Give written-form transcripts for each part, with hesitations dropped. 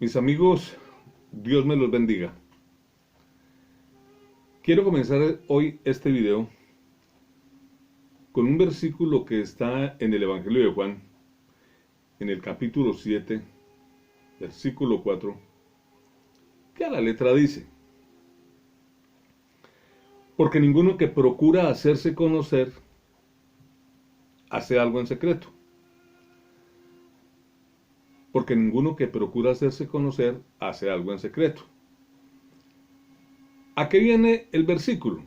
Mis amigos, Dios me los bendiga. Quiero comenzar hoy este video con un versículo que está en el Evangelio de Juan, en el capítulo 7, versículo 4, que a la letra dice: porque ninguno que procura hacerse conocer hace algo en secreto. Porque ninguno que procura hacerse conocer hace algo en secreto. ¿A qué viene el versículo?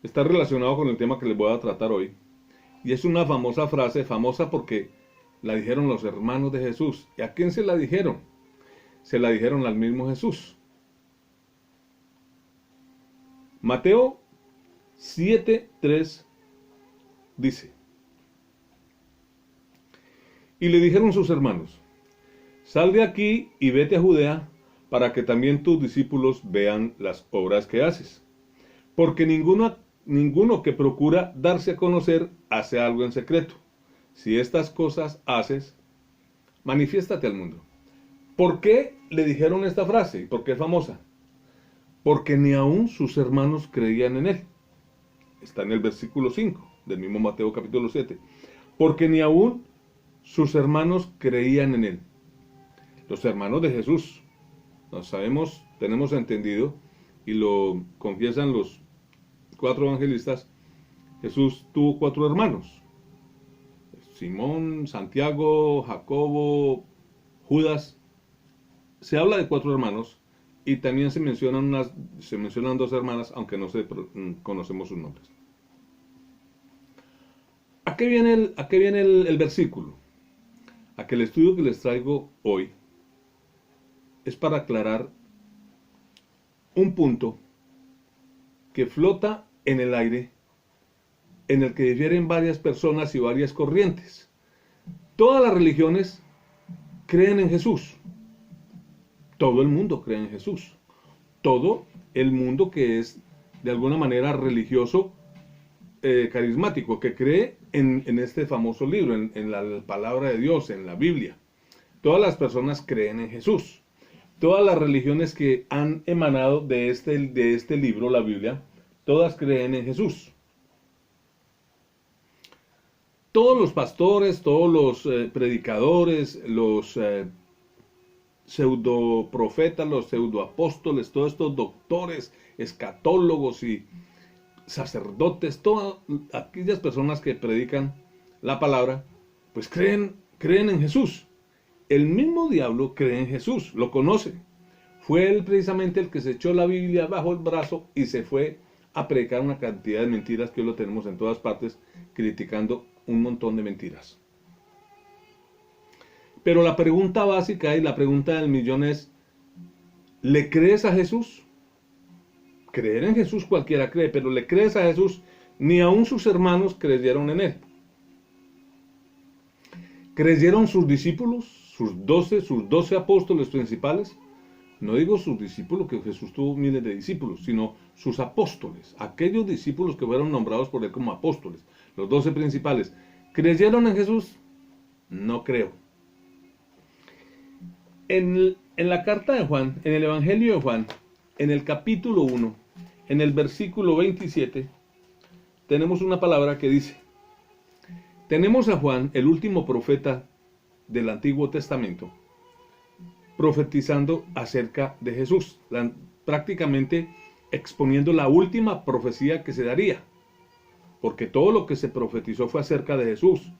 Está relacionado con el tema que les voy a tratar hoy. Y es una famosa frase, famosa porque la dijeron los hermanos de Jesús. ¿Y a quién se la dijeron? Se la dijeron al mismo Jesús. Mateo 7:3 dice: y le dijeron sus hermanos: sal de aquí y vete a Judea, para que también tus discípulos vean las obras que haces. Porque ninguno que procura darse a conocer hace algo en secreto. Si estas cosas haces, manifiéstate al mundo. ¿Por qué le dijeron esta frase? ¿Y por qué es famosa? Porque ni aún sus hermanos creían en él. Está en el versículo 5 del mismo Mateo capítulo 7. Porque ni aún sus hermanos creían en él. Los hermanos de Jesús, lo sabemos, tenemos entendido, y lo confiesan los 4 evangelistas. Jesús tuvo 4 hermanos: Simón, Santiago, Jacobo, Judas. Se habla de 4 hermanos, y también se mencionan 2 hermanas, aunque no conocemos sus nombres. ¿A qué viene el versículo? A que el estudio que les traigo hoy es para aclarar un punto que flota en el aire, en el que difieren varias personas y varias corrientes. Todas las religiones creen en Jesús. Todo el mundo cree en Jesús. Todo el mundo que es de alguna manera religioso, carismático, que cree en este famoso libro, en la palabra de Dios, en la Biblia. Todas las personas creen en Jesús. Todas las religiones que han emanado de este libro, la Biblia, todas creen en Jesús. Todos los pastores, todos los predicadores, los pseudoprofetas, los pseudoapóstoles, todos estos doctores, escatólogos y sacerdotes, todas aquellas personas que predican la palabra, pues creen en Jesús. El mismo diablo cree en Jesús, lo conoce. Fue él precisamente el que se echó la Biblia bajo el brazo y se fue a predicar una cantidad de mentiras que hoy lo tenemos en todas partes, criticando un montón de mentiras. Pero la pregunta básica y la pregunta del millón es: ¿le crees a Jesús? Creer en Jesús cualquiera cree, pero ¿le crees a Jesús? Ni aún sus hermanos creyeron en él. ¿Creyeron sus discípulos, sus 12 apóstoles principales? No digo sus discípulos, que Jesús tuvo miles de discípulos, sino sus apóstoles, aquellos discípulos que fueron nombrados por él como apóstoles, los 12 principales. ¿Creyeron en Jesús? No creo. En la carta de Juan, en el Evangelio de Juan, en el capítulo 1, en el versículo 27, tenemos una palabra que dice: tenemos a Juan, el último profeta del Antiguo Testamento, profetizando acerca de Jesús, prácticamente exponiendo la última profecía que se daría, porque todo lo que se profetizó fue acerca de Jesús,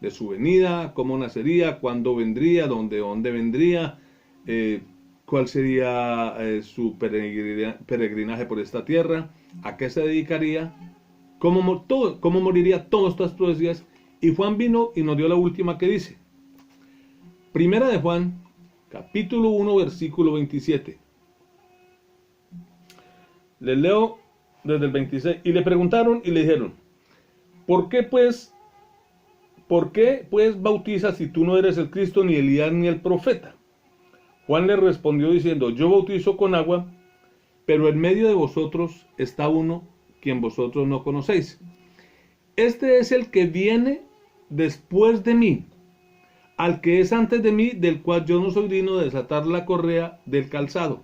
de su venida, cómo nacería, cuándo vendría, dónde vendría, cuál sería su peregrinaje por esta tierra, a qué se dedicaría, cómo moriría, todas estas profecías. Y Juan vino y nos dio la última que dice. Primera de Juan, capítulo 1, versículo 27. Les leo desde el 26. Y le preguntaron y le dijeron: ¿Por qué pues bautizas si tú no eres el Cristo, ni Elías, ni el profeta? Juan le respondió diciendo: yo bautizo con agua, pero en medio de vosotros está uno quien vosotros no conocéis. Este es el que viene después de mí, al que es antes de mí, del cual yo no soy digno de desatar la correa del calzado.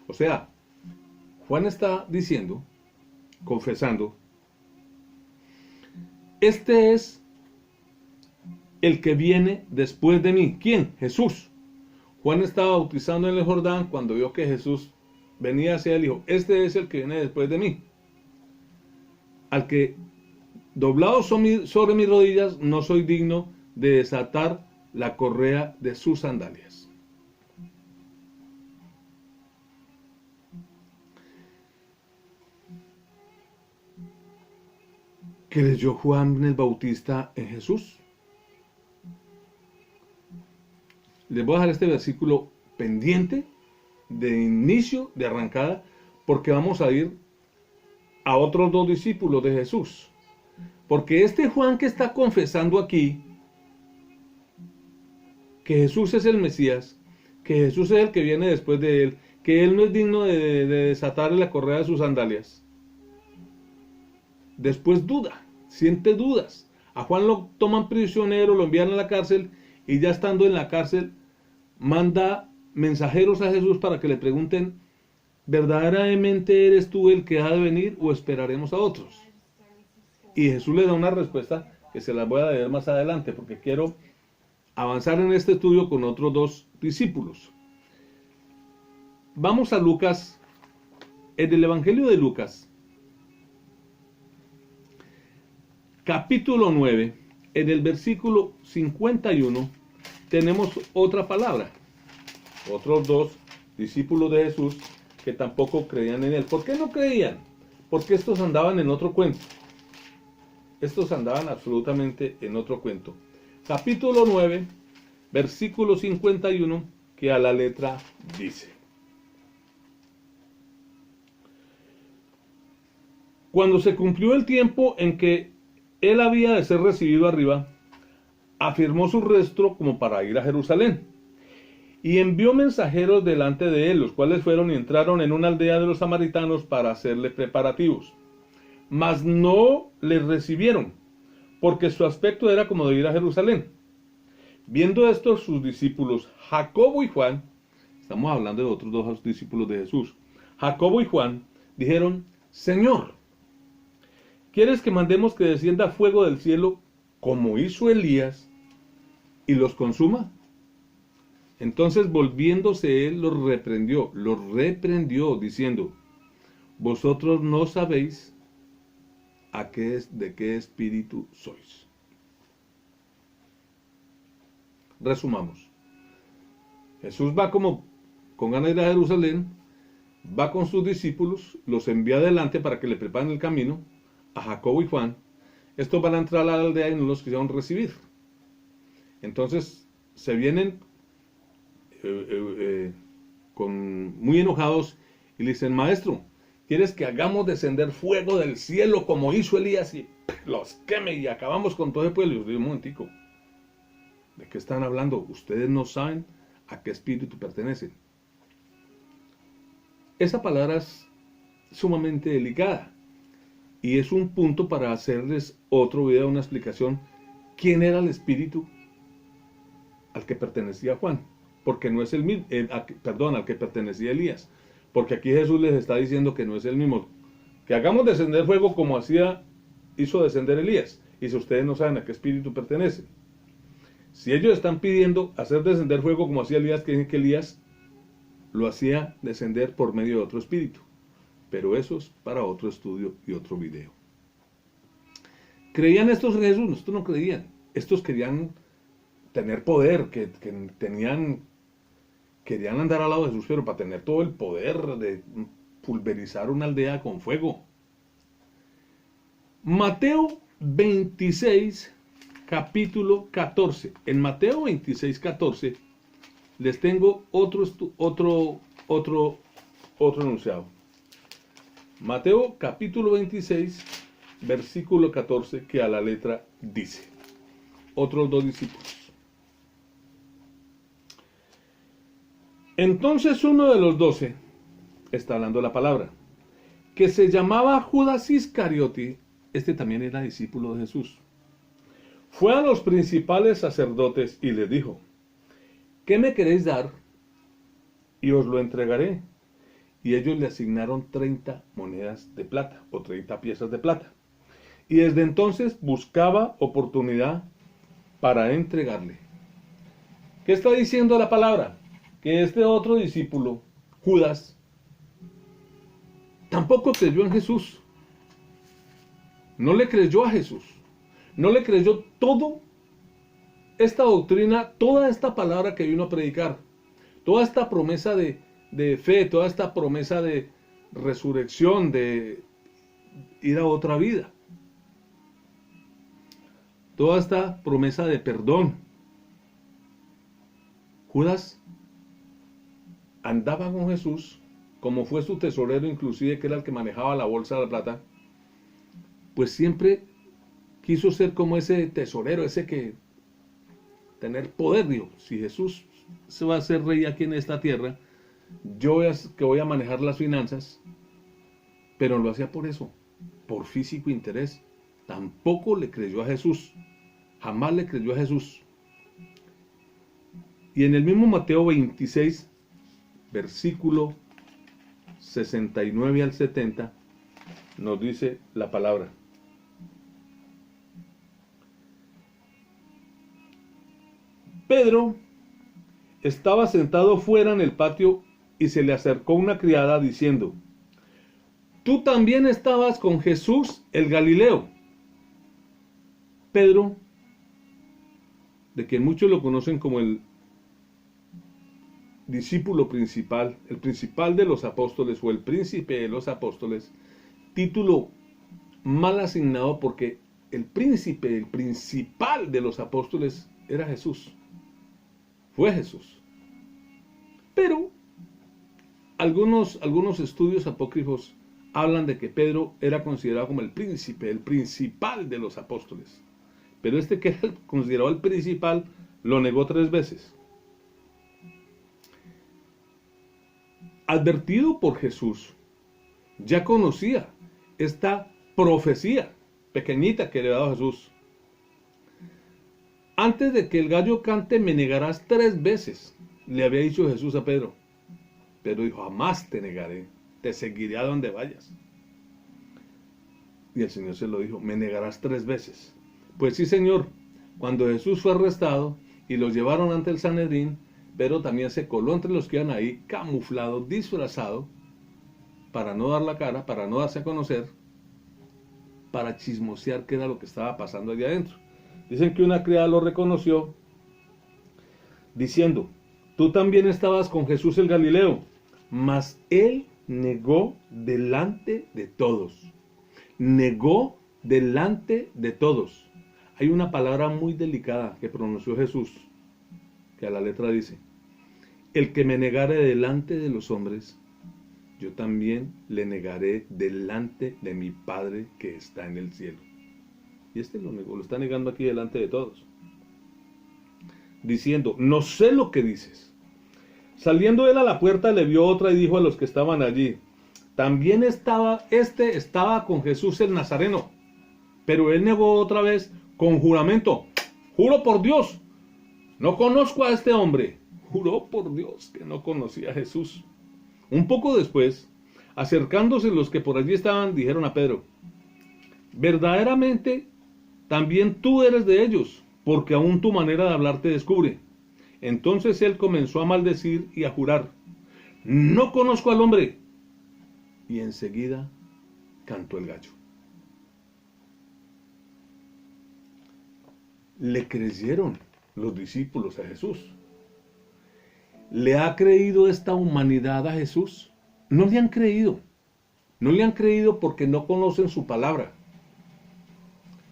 O sea, Juan está diciendo, confesando, este es el que viene después de mí. ¿Quién? Jesús. Juan estaba bautizando en el Jordán cuando vio que Jesús venía hacia él y dijo, este es el que viene después de mí. Al que doblado sobre mis rodillas no soy digno de desatar la correa de sus sandalias. ¿Creyó Juan el Bautista en Jesús? Les voy a dejar este versículo pendiente de inicio, de arrancada, porque vamos a ir a otros dos discípulos de Jesús. Porque este Juan que está confesando aquí que Jesús es el Mesías, que Jesús es el que viene después de él, que él no es digno de desatarle la correa de sus sandalias, después duda, siente dudas. A Juan lo toman prisionero, lo envían a la cárcel y ya estando en la cárcel manda mensajeros a Jesús para que le pregunten, ¿verdaderamente eres tú el que ha de venir o esperaremos a otros? Y Jesús le da una respuesta que se las voy a leer más adelante porque quiero avanzar en este estudio con otros dos discípulos. Vamos a Lucas, en el Evangelio de Lucas, capítulo 9, en el versículo 51, tenemos otra palabra. Otros dos discípulos de Jesús que tampoco creían en él. ¿Por qué no creían? Porque estos andaban en otro cuento. Estos andaban absolutamente en otro cuento. Capítulo 9, versículo 51, que a la letra dice: Cuando se cumplió el tiempo en que él había de ser recibido arriba, afirmó su rostro como para ir a Jerusalén, y envió mensajeros delante de él, los cuales fueron y entraron en una aldea de los samaritanos para hacerle preparativos. Mas no les recibieron, porque su aspecto era como de ir a Jerusalén. Viendo esto, sus discípulos, Jacobo y Juan, estamos hablando de otros dos discípulos de Jesús, Jacobo y Juan, dijeron: Señor, ¿quieres que mandemos que descienda fuego del cielo, como hizo Elías, y los consuma? Entonces, volviéndose él, los reprendió, diciendo: Vosotros no sabéis de qué espíritu sois. Resumamos. Jesús va como con ganas de ir a Jerusalén, va con sus discípulos, los envía adelante para que le preparen el camino a Jacobo y Juan. Estos van a entrar a la aldea y no los quisieron recibir. Entonces se vienen muy enojados y le dicen: Maestro, ¿quieres que hagamos descender fuego del cielo como hizo Elías y los queme y acabamos con todo el pueblo? Y yo digo: un momentico, ¿de qué están hablando? Ustedes no saben a qué espíritu pertenecen. Esa palabra es sumamente delicada y es un punto para hacerles otro video, una explicación. ¿Quién era el espíritu al que pertenecía Juan? Porque no es el mismo, al que pertenecía Elías. Porque aquí Jesús les está diciendo que no es el mismo. Que hagamos descender fuego como hizo descender Elías. Y si ustedes no saben a qué espíritu pertenece. Si ellos están pidiendo hacer descender fuego como hacía Elías, que dicen que Elías lo hacía descender por medio de otro espíritu. Pero eso es para otro estudio y otro video. ¿Creían estos en Jesús? Estos no creían. Estos querían tener poder, querían andar al lado de Jesús, pero para tener todo el poder de pulverizar una aldea con fuego. Mateo 26, capítulo 14. En Mateo 26, 14, les tengo otro enunciado. Mateo capítulo 26, versículo 14, que a la letra dice: Otros dos discípulos. Entonces uno de los 12, está hablando la palabra, que se llamaba Judas Iscariote, este también era discípulo de Jesús, Fue a los principales sacerdotes y les dijo: ¿qué me queréis dar? Y os lo entregaré. Y ellos le asignaron 30 monedas de plata, o 30 piezas de plata. Y desde entonces buscaba oportunidad para entregarle. ¿Qué está diciendo la palabra? Que este otro discípulo, Judas, tampoco creyó en Jesús. No le creyó a Jesús. No le creyó toda esta doctrina, toda esta palabra que vino a predicar. Toda esta promesa de fe, toda esta promesa de resurrección, de ir a otra vida. Toda esta promesa de perdón. Judas andaba con Jesús, como fue su tesorero inclusive, que era el que manejaba la bolsa de la plata, pues siempre quiso ser como ese tesorero, ese que tener poder. Dijo, si Jesús se va a hacer rey aquí en esta tierra, yo voy a manejar las finanzas. Pero lo hacía por eso, por físico interés. Tampoco le creyó a Jesús, jamás le creyó a Jesús. Y en el mismo Mateo 26, versículo 69 al 70, nos dice la palabra: Pedro estaba sentado fuera en el patio y se le acercó una criada diciendo: tú también estabas con Jesús el Galileo. Pedro, de quien muchos lo conocen como el discípulo principal, el principal de los apóstoles o el príncipe de los apóstoles, título mal asignado porque el príncipe, el principal de los apóstoles era Jesús. Fue Jesús. Pero algunos estudios apócrifos hablan de que Pedro era considerado como el príncipe, el principal de los apóstoles. Pero este que era considerado el principal lo negó 3 veces. Advertido por Jesús, ya conocía esta profecía pequeñita que le ha dado Jesús. Antes de que el gallo cante me negarás 3 veces, le había dicho Jesús a Pedro. Pedro dijo: jamás te negaré, te seguiré a donde vayas. Y el Señor se lo dijo: me negarás 3 veces. Pues sí, Señor. Cuando Jesús fue arrestado y lo llevaron ante el Sanedrín, Pedro también se coló entre los que iban ahí, camuflado, disfrazado, para no dar la cara, para no darse a conocer, para chismosear qué era lo que estaba pasando allá adentro. Dicen que una criada lo reconoció diciendo: tú también estabas con Jesús el Galileo. Mas él negó delante de todos. Negó delante de todos. Hay una palabra muy delicada que pronunció Jesús, que a la letra dice: el que me negare delante de los hombres, yo también le negaré delante de mi Padre que está en el cielo. Y este lo negó, lo está negando aquí delante de todos, diciendo: no sé lo que dices. Saliendo él a la puerta, le vio otra y dijo a los que estaban allí: también estaba con Jesús el Nazareno. Pero él negó otra vez con juramento: juro por Dios, no conozco a este hombre. Juró por Dios que no conocía a Jesús. Un poco después, acercándose los que por allí estaban, dijeron a Pedro: verdaderamente también tú eres de ellos, porque aún tu manera de hablar te descubre. Entonces él comenzó a maldecir y a jurar: no conozco al hombre. Y enseguida cantó el gallo. Le creyeron los discípulos a Jesús. ¿Le ha creído esta humanidad a Jesús? No le han creído. No le han creído porque no conocen su palabra.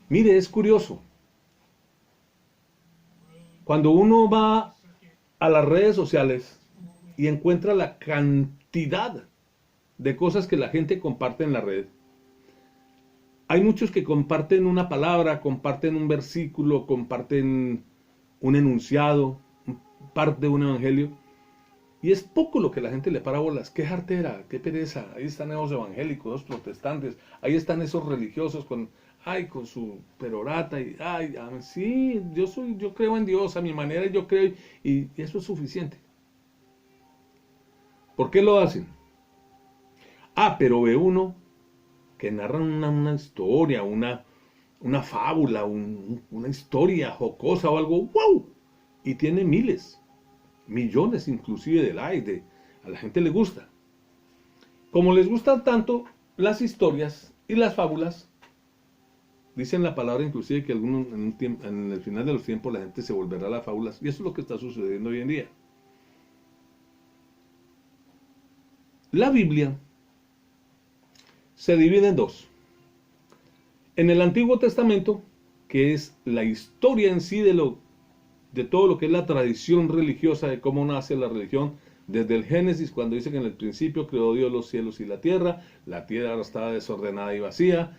Mire, es curioso. Cuando uno va a las redes sociales y encuentra la cantidad de cosas que la gente comparte en la red, hay muchos que comparten una palabra, comparten un versículo, comparten un enunciado, parte de un evangelio, y es poco lo que la gente le para bolas. Qué jartera, qué pereza. Ahí están esos evangélicos, esos protestantes, ahí están esos religiosos con ay, con su perorata, y ay, sí, yo creo en Dios, a mi manera yo creo, y eso es suficiente. ¿Por qué lo hacen? Pero ve uno que narra una historia, una fábula, una historia jocosa o algo, ¡wow! Y tiene miles, millones inclusive de likes, a la gente le gusta. Como les gustan tanto las historias y las fábulas, dicen la palabra inclusive que algunos en el final de los tiempos la gente se volverá a las fábulas, y eso es lo que está sucediendo hoy en día. La Biblia se divide en dos. En el Antiguo Testamento, que es la historia en sí de todo lo que es la tradición religiosa, de cómo nace la religión, desde el Génesis, cuando dice que en el principio creó Dios los cielos y la tierra estaba desordenada y vacía,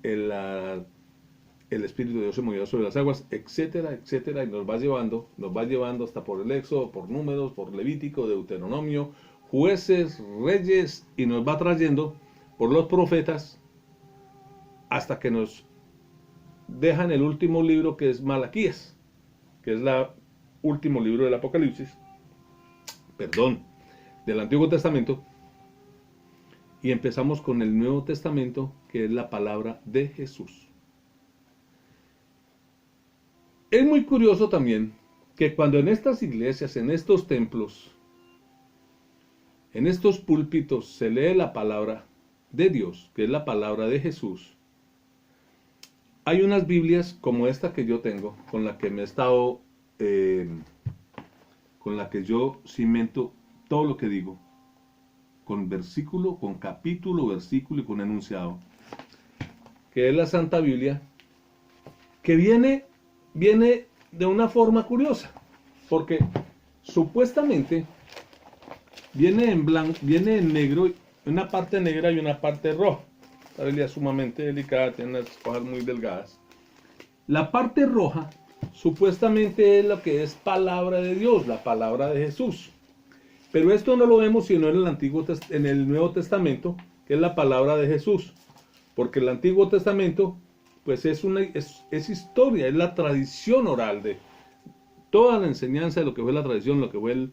el Espíritu de Dios se movía sobre las aguas, etcétera, etcétera, y nos va llevando hasta por el Éxodo, por Números, por Levítico, Deuteronomio, Jueces, Reyes, y nos va trayendo por los profetas hasta que nos dejan el último libro, que es Malaquías, que es el último libro del Apocalipsis, del Antiguo Testamento, y empezamos con el Nuevo Testamento, que es la palabra de Jesús. Es muy curioso también que cuando en estas iglesias, en estos templos, en estos púlpitos se lee la palabra de Dios, que es la palabra de Jesús, hay unas Biblias como esta que yo tengo, con la que me he estado, con la que yo cimento todo lo que digo, con versículo, con capítulo, versículo y con enunciado, que es la Santa Biblia, que viene de una forma curiosa, porque supuestamente viene en blanco, viene en negro, una parte negra y una parte roja. La Biblia es sumamente delicada, tiene unas hojas muy delgadas. La parte roja supuestamente es lo que es palabra de Dios, la palabra de Jesús. Pero esto no lo vemos sino en el Nuevo Testamento, que es la palabra de Jesús. Porque el Antiguo Testamento, pues es historia, es la tradición oral de toda la enseñanza de lo que fue la tradición, lo que fue el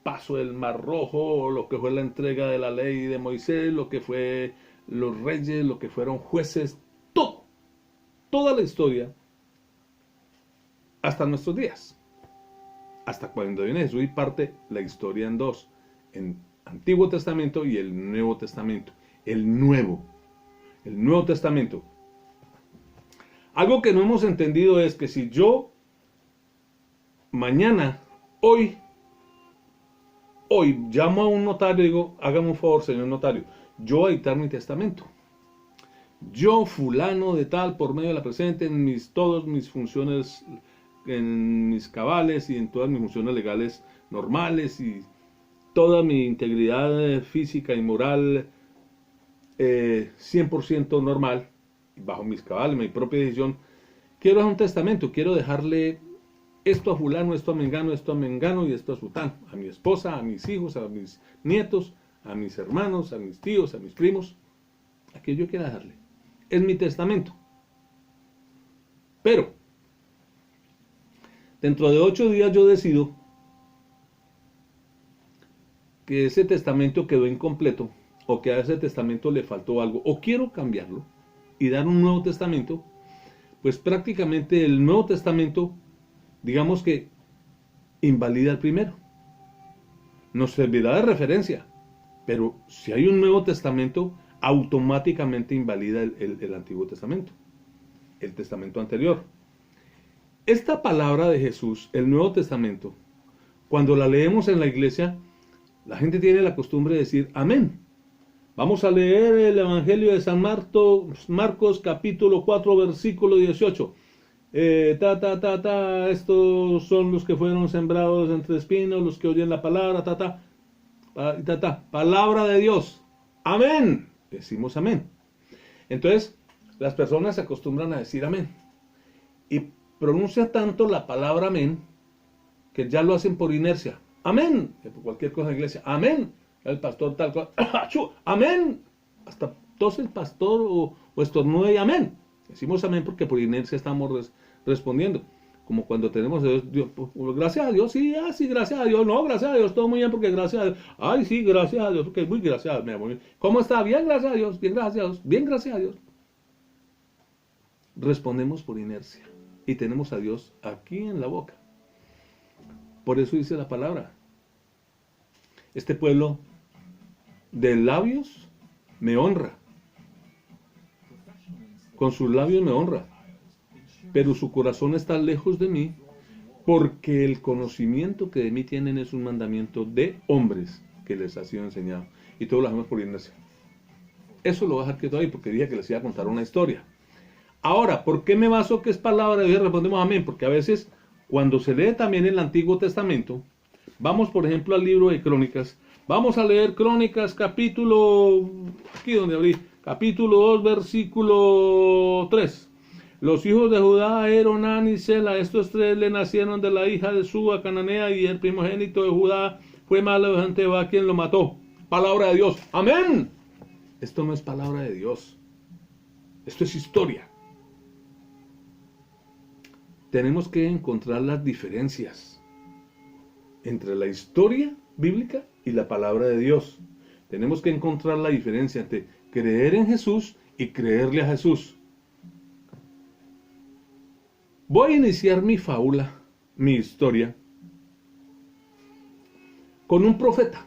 paso del Mar Rojo, lo que fue la entrega de la ley de Moisés, lo que fue los reyes, lo que fueron jueces, toda la historia, hasta nuestros días, hasta cuando viene Jesús y parte la historia en dos, en Antiguo Testamento y el Nuevo Testamento, el Nuevo Testamento. Algo que no hemos entendido es que si yo mañana, hoy llamo a un notario y digo, hágame un favor, señor notario, yo a dictar mi testamento. Yo, fulano de tal, por medio de la presente, en todas mis funciones, en mis cabales y en todas mis funciones legales normales y toda mi integridad física y moral 100% normal, bajo mis cabales, mi propia decisión, quiero hacer un testamento, quiero dejarle esto a fulano, esto a mengano y esto a sutano, a mi esposa, a mis hijos, a mis nietos, a mis hermanos, a mis tíos, a mis primos, a quien yo quiera dejarle. Es mi testamento. Pero, dentro de 8 días yo decido que ese testamento quedó incompleto, o que a ese testamento le faltó algo, o quiero cambiarlo y dar un nuevo testamento, pues prácticamente el Nuevo Testamento, digamos que invalida el primero. Nos servirá de referencia, pero si hay un Nuevo Testamento, automáticamente invalida el Antiguo Testamento, el Testamento anterior. Esta palabra de Jesús, el Nuevo Testamento, cuando la leemos en la iglesia, la gente tiene la costumbre de decir amén. Vamos a leer el Evangelio de San Marcos capítulo 4 versículo 18. Estos son los que fueron sembrados entre espinos, los que oyen la palabra, palabra de Dios. Amén. Decimos amén. Entonces, las personas se acostumbran a decir amén. Y pronuncia tanto la palabra amén, que ya lo hacen por inercia. Amén. Por cualquier cosa en la iglesia. Amén. El pastor tal cual. Amén. Hasta tose el pastor o estornuda y amén. Decimos amén porque por inercia estamos respondiendo. Como cuando tenemos gracias a Dios, sí, sí, gracias a Dios, no, gracias a Dios, todo muy bien porque gracias a Dios, ay, sí, gracias a Dios, porque muy gracias a Dios, ¿cómo está? Bien, gracias a Dios, bien, gracias a Dios, bien, gracias a Dios. Respondemos por inercia y tenemos a Dios aquí en la boca. Por eso dice la palabra, este pueblo de labios me honra, con sus labios me honra, pero su corazón está lejos de mí, porque el conocimiento que de mí tienen es un mandamiento de hombres que les ha sido enseñado, y todo lo hacemos por inercia. Eso lo voy a dejar quieto ahí porque dije que les iba a contar una historia. Ahora, ¿por qué me baso que es palabra de Dios? Respondemos amén, porque a veces cuando se lee también el Antiguo Testamento, vamos por ejemplo al libro de Crónicas, vamos a leer Crónicas capítulo, aquí donde abrí, capítulo 2, versículo 3. Los hijos de Judá, Er, Onán y Sela, estos tres le nacieron de la hija de Suba, cananea, y el primogénito de Judá fue Malo de Janteba, quien lo mató. Palabra de Dios. ¡Amén! Esto no es palabra de Dios. Esto es historia. Tenemos que encontrar las diferencias entre la historia bíblica y la palabra de Dios. Tenemos que encontrar la diferencia entre creer en Jesús y creerle a Jesús. Voy a iniciar mi fábula, mi historia, con un profeta.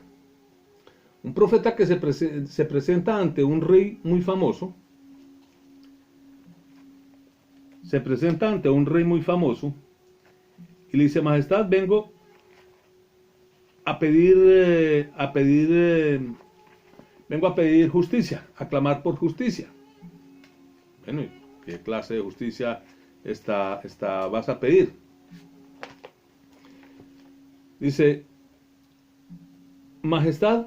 Un profeta que se presenta ante un rey muy famoso. Se presenta ante un rey muy famoso y le dice: Majestad, vengo a pedir justicia, a clamar por justicia. Bueno, ¿qué clase de justicia vas a pedir? Dice: Majestad,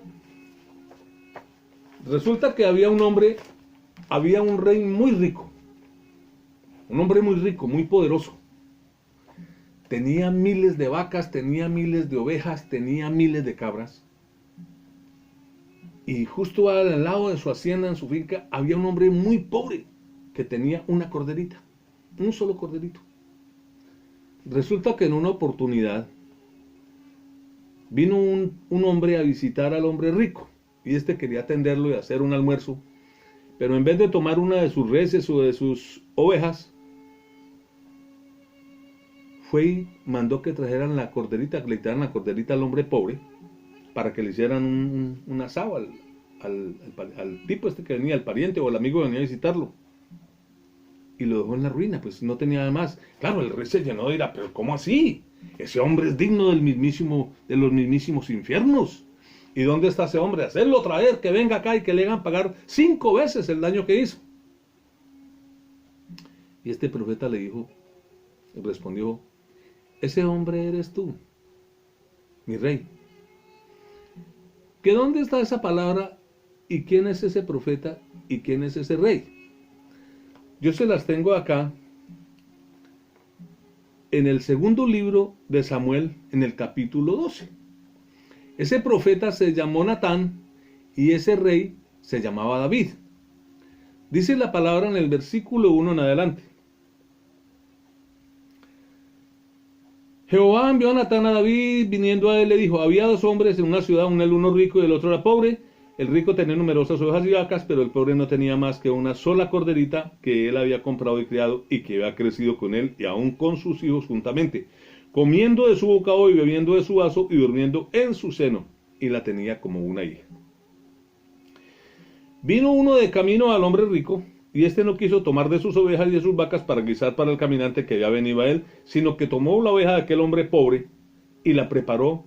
resulta que había un rey muy rico, un hombre muy rico, muy poderoso. Tenía miles de vacas, tenía miles de ovejas, tenía miles de cabras. Y justo al lado de su hacienda, en su finca, había un hombre muy pobre que tenía una corderita, un solo corderito. Resulta que en una oportunidad vino un hombre a visitar al hombre rico, y este quería atenderlo y hacer un almuerzo, pero en vez de tomar una de sus reses o de sus ovejas, fue y mandó que trajeran la corderita, que le trajeran la corderita al hombre pobre, para que le hicieran un asado al tipo este que venía, al pariente o al amigo que venía a visitarlo. Y lo dejó en la ruina, pues no tenía nada más. Claro, el rey se llenó y dirá: pero ¿cómo así? Ese hombre es digno de los mismísimos infiernos. ¿Y dónde está ese hombre? Hacerlo traer, que venga acá y que le hagan pagar 5 veces el daño que hizo. Y este profeta le respondió: ese hombre eres tú, mi rey. ¿Que dónde está esa palabra? ¿Y quién es ese profeta? ¿Y quién es ese rey? Yo se las tengo acá en el segundo libro de Samuel, en el capítulo 12. Ese profeta se llamó Natán y ese rey se llamaba David. Dice la palabra en el versículo 1 en adelante: Jehová envió a Natán a David, viniendo a él le dijo: había 2 hombres en una ciudad, uno rico y el otro era pobre. El rico tenía numerosas ovejas y vacas, pero el pobre no tenía más que una sola corderita que él había comprado y criado y que había crecido con él y aún con sus hijos juntamente, comiendo de su bocado y bebiendo de su vaso y durmiendo en su seno, y la tenía como una hija. Vino uno de camino al hombre rico, y éste no quiso tomar de sus ovejas y de sus vacas para guisar para el caminante que había venido a él, sino que tomó la oveja de aquel hombre pobre y la preparó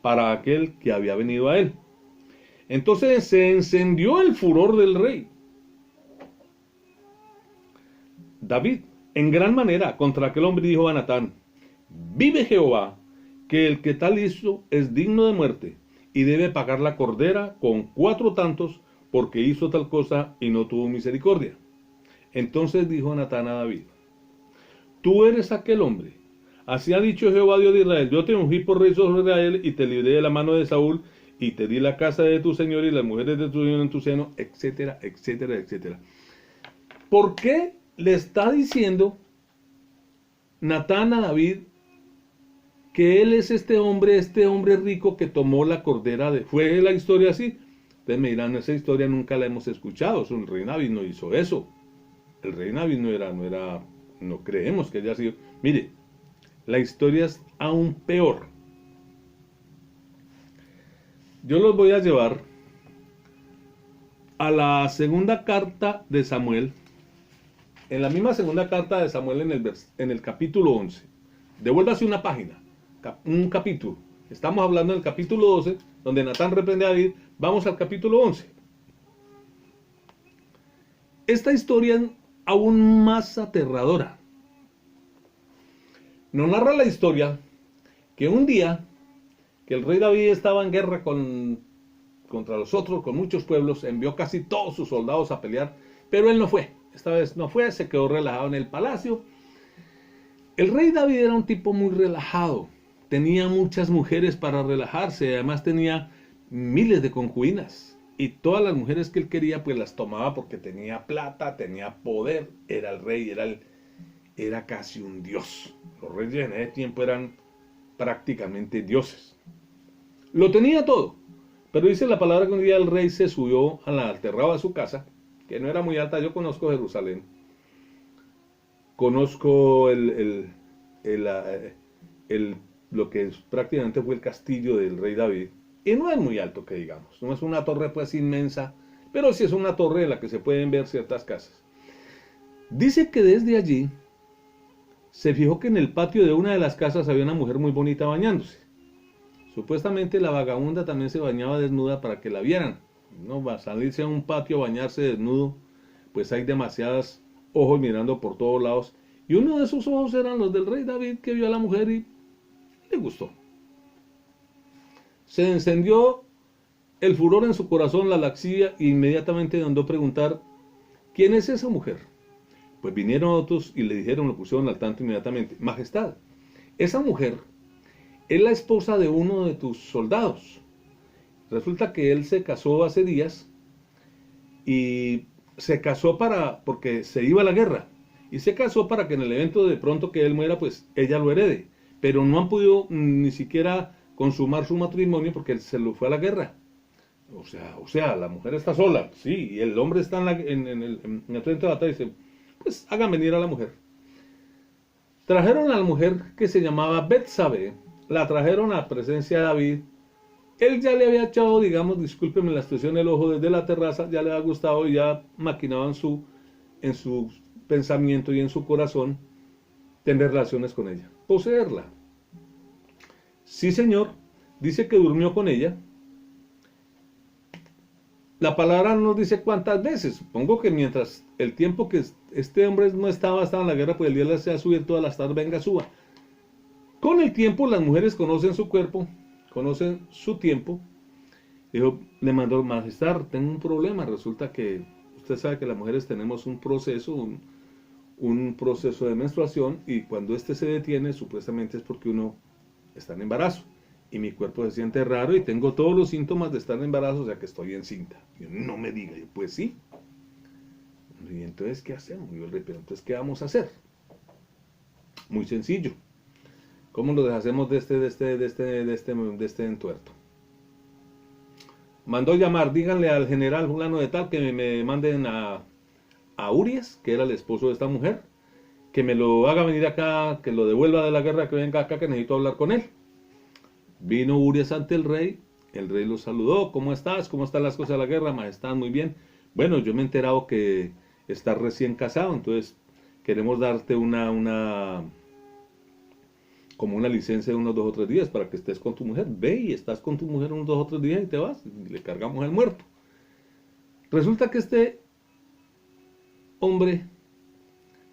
para aquel que había venido a él. Entonces se encendió el furor del rey David en gran manera contra aquel hombre, y dijo a Natán: vive Jehová, que el que tal hizo es digno de muerte, y debe pagar la cordera con 4 tantos, porque hizo tal cosa y no tuvo misericordia. Entonces dijo Natán a David: tú eres aquel hombre. Así ha dicho Jehová Dios de Israel: yo te ungí por rey sobre Israel, y te libré de la mano de Saúl, y te di la casa de tu señor y las mujeres de tu señor en tu seno, etcétera, etcétera, etcétera. ¿Por qué le está diciendo Natán a David que él es este hombre rico que tomó la cordera de... ¿Fue la historia así? Ustedes me dirán, esa historia nunca la hemos escuchado, el rey David no hizo eso. El rey David no creemos que haya sido... Mire, la historia es aún peor. Yo los voy a llevar a la segunda carta de Samuel. En la misma segunda carta de Samuel en el capítulo 11. Devuélvase una página, un capítulo. Estamos hablando del capítulo 12, donde Natán reprende a David. Vamos al capítulo 11. Esta historia es aún más aterradora. Nos narra la historia que un día que el rey David estaba en guerra contra los otros, con muchos pueblos, envió casi todos sus soldados a pelear, pero él no fue. Esta vez no fue, se quedó relajado en el palacio. El rey David era un tipo muy relajado, tenía muchas mujeres para relajarse, además tenía miles de concubinas, y todas las mujeres que él quería pues las tomaba porque tenía plata, tenía poder, era el rey, era casi un dios. Los reyes en ese tiempo eran prácticamente dioses. Lo tenía todo, pero dice la palabra que un día el rey se subió al terrado de su casa, que no era muy alta. Yo conozco Jerusalén, conozco lo que prácticamente fue el castillo del rey David, y no es muy alto que digamos, no es una torre pues inmensa, pero sí es una torre en la que se pueden ver ciertas casas. Dice que desde allí se fijó que en el patio de una de las casas había una mujer muy bonita bañándose. Supuestamente la vagabunda también se bañaba desnuda para que la vieran. No va a salirse a un patio a bañarse desnudo, pues hay demasiados ojos mirando por todos lados, y uno de esos ojos eran los del rey David, que vio a la mujer y le gustó. Se encendió el furor en su corazón, la lascivia, e inmediatamente mandó preguntar: ¿quién es esa mujer? Pues vinieron otros y le dijeron, lo pusieron al tanto inmediatamente: Majestad, esa mujer es la esposa de uno de tus soldados. Resulta que él se casó hace días, y se casó porque se iba a la guerra, y se casó para que en el evento de pronto que él muera, pues ella lo herede, pero no han podido ni siquiera consumar su matrimonio porque él se lo fue a la guerra. O sea, la mujer está sola, sí, y el hombre está en el frente de batalla, y dice: pues hagan venir a la mujer. Trajeron a la mujer, que se llamaba Betsabé, la trajeron a la presencia de David. Él ya le había echado, digamos, discúlpenme la expresión, el ojo desde la terraza, ya le había gustado y ya maquinaba en su pensamiento y en su corazón tener relaciones con ella, poseerla. Sí, señor, dice que durmió con ella. La palabra no nos dice cuántas veces. Supongo que mientras el tiempo que este hombre no estaba en la guerra, pues el día le hacía subir todas las tardes: venga, suba. Con el tiempo las mujeres conocen su cuerpo, conocen su tiempo. Dijo, le mandó: Majestad, tengo un problema. Resulta que usted sabe que las mujeres tenemos un proceso, un proceso de menstruación, y cuando este se detiene, supuestamente es porque uno está en embarazo, y mi cuerpo se siente raro y tengo todos los síntomas de estar en embarazo, o sea que estoy encinta. Y yo, no me diga. Yo, pues sí. Y entonces, ¿qué hacemos? Y yo le dije: pero entonces, ¿qué vamos a hacer? Muy sencillo. ¿Cómo lo deshacemos de este entuerto? Mandó llamar: díganle al general fulano de tal que me manden a Urias, que era el esposo de esta mujer, que me lo haga venir acá, que lo devuelva de la guerra, que venga acá, que necesito hablar con él. Vino Urias ante el rey lo saludó: ¿cómo estás? ¿Cómo están las cosas de la guerra, majestad? Muy bien. Bueno, yo me he enterado que estás recién casado, entonces queremos darte como una licencia de unos 2 o 3 días para que estés con tu mujer. Ve y estás con tu mujer unos 2 o 3 días y te vas, y le cargamos el muerto. Resulta que este hombre